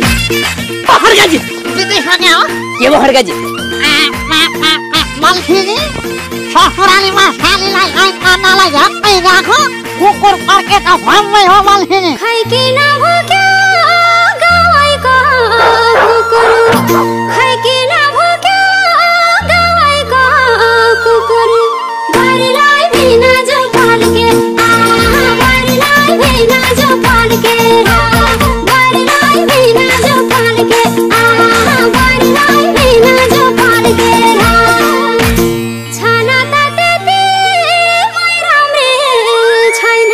हर्काजी बितेसक्यो हो के भयो हर्काजी मल्खिनी ससुरालीमा सालीलाई आइखानालाई झट्टै राखो कुकुर फर्के त भम्मै हो मल्खिनी खैकिन भुक्यो गाउँको कुकुर खैकिन भुक्यो गाउँको कुकुर बारीलाई बिना जो फल्के बारीलाई बिना जो फल्के बारीलाई बिना जो फल्के बारीलाई बिना जो फल्के छन त त्यति मै राम्रे छैन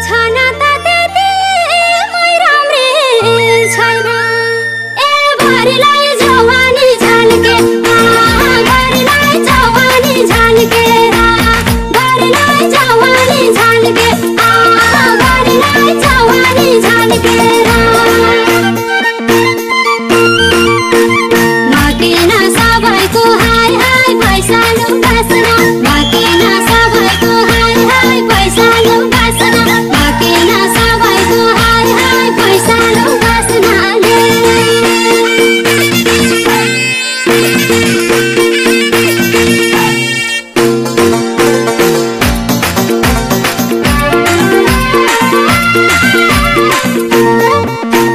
छन त त्यति मै राम्रे छैन ए बारीलाई जवानी झल्के बारीलाई जवानी झल्के बारीलाई जवानी झल्के बारीलाई जवानी झल्के मकिन सबैको हाय हाय पैसा लुकासन मकिन सबैको हाय हाय पैसा लुकासन मकिन सबैको हाय हाय पैसा लुकासनले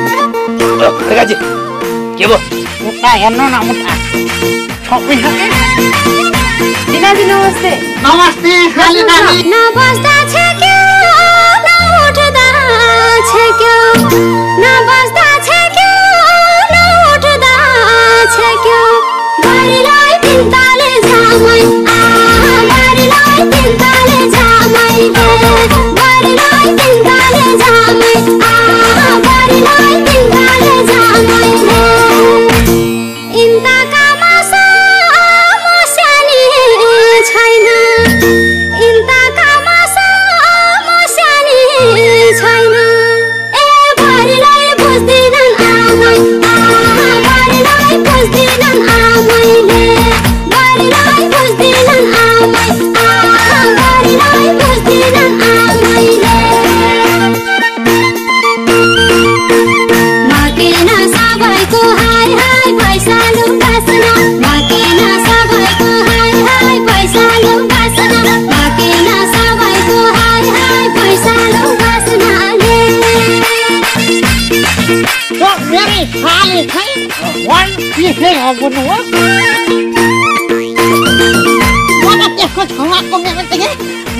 हर्काजी के भयो उता हेर्नु न उता छोपिसके दिनाजी नमस्ते नमस्ते खाली नानी नबस्दा छेक्यो नउठ्दा छेक्यो नबस्दा छेक्यो नउठ्दा छेक्यो बारीलाई तिनताले झामै बारीलाई तिनताले झामैले बारीलाई तिनताले झामै बारीलाई तिनताले झामैले इन्ताका मासा मस्यानी छैन इन्ताका मासा मस्यानी छैन ए बारीलाई बुझ्दिनन् आमै बारीलाई बुझ्दिनन् आमैले बारीलाई बुझ्दिनन् आमै बारीलाई बुझ्दिनन् आमैले मकिन सबैको हाय हाय पैसा लुकासन मकिन सबैको हाय हाय पैसा लुकासन मकिन सबैको हाय हाय पैसा लुकासनले तो मेरी साली छै वन पिसे हबुनु हो मलाई त्यसको छमाको मेरो चाहिँ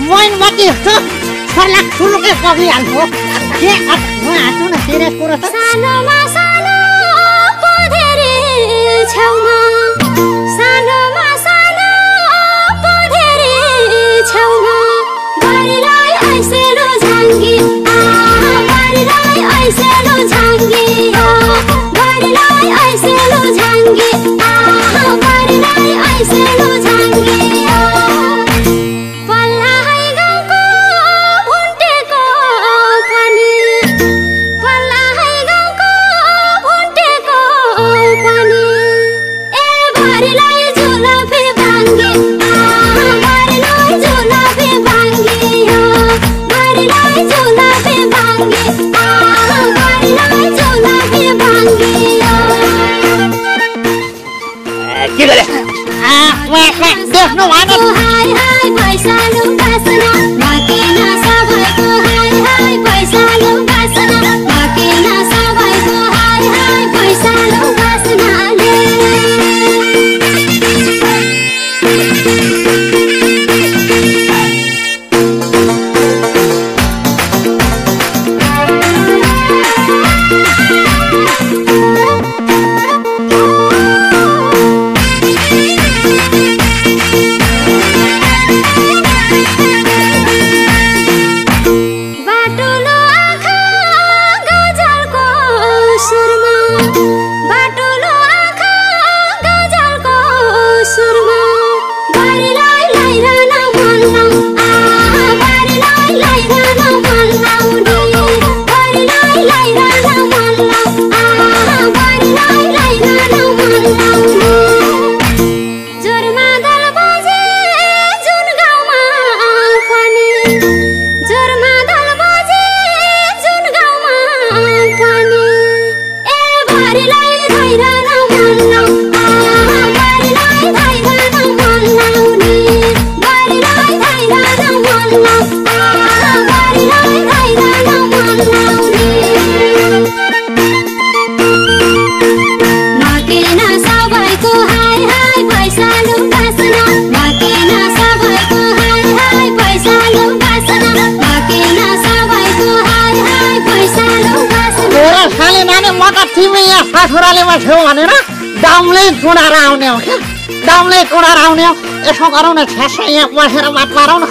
मैन माथि सर्ला ठुलुकै पगिहाल्छु के अब म हाँस्नु न सिरियस कुरो छ सानोमा सानो पधेरे छेउमा सानोमा सानो पधेरे छेउमा बारीलाई ऐसेलो झाङ्गी बारीलाई ऐसेलो झाङ्गी बारीलाई ऐसेलो झाङ्गी बारीलाई ऐसेलो झाङ्गी पल्ला है गाउँको भुन्टेको पनि पल्ला है गाउँको भुन्टेको पनि ए बारीलाई झुलफे भाङ्गे बारीलाई झुलफे भाङ्गे बारीलाई झुलफे भाङ्गे बारीलाई झुलफे भाङ्गे के गरे देख्नु भएन हाय हाय पैसा लुकासन मकिन सबैको हाय हाय पैसा लुकासन मकिन सबैको हाय हाय पैसा लुकासनले बाटुलो आँखा गजलको सुरमा बाटुलो आँखा गजलको सुरमा बारीलाई लैरहन मन लाउ बारीलाई लैरहन मन लाउने बारीलाई लैरहन मन लाउ बारीलाई लैरहन मन लाउने जोरमा दल छोराले बस्यो भनेर दाउले चुडाएर आउने हो क्या दाउले चुडाएर आउने हो यसो गरौँ न छ्यासै यहाँ बसेर बात मारौँ न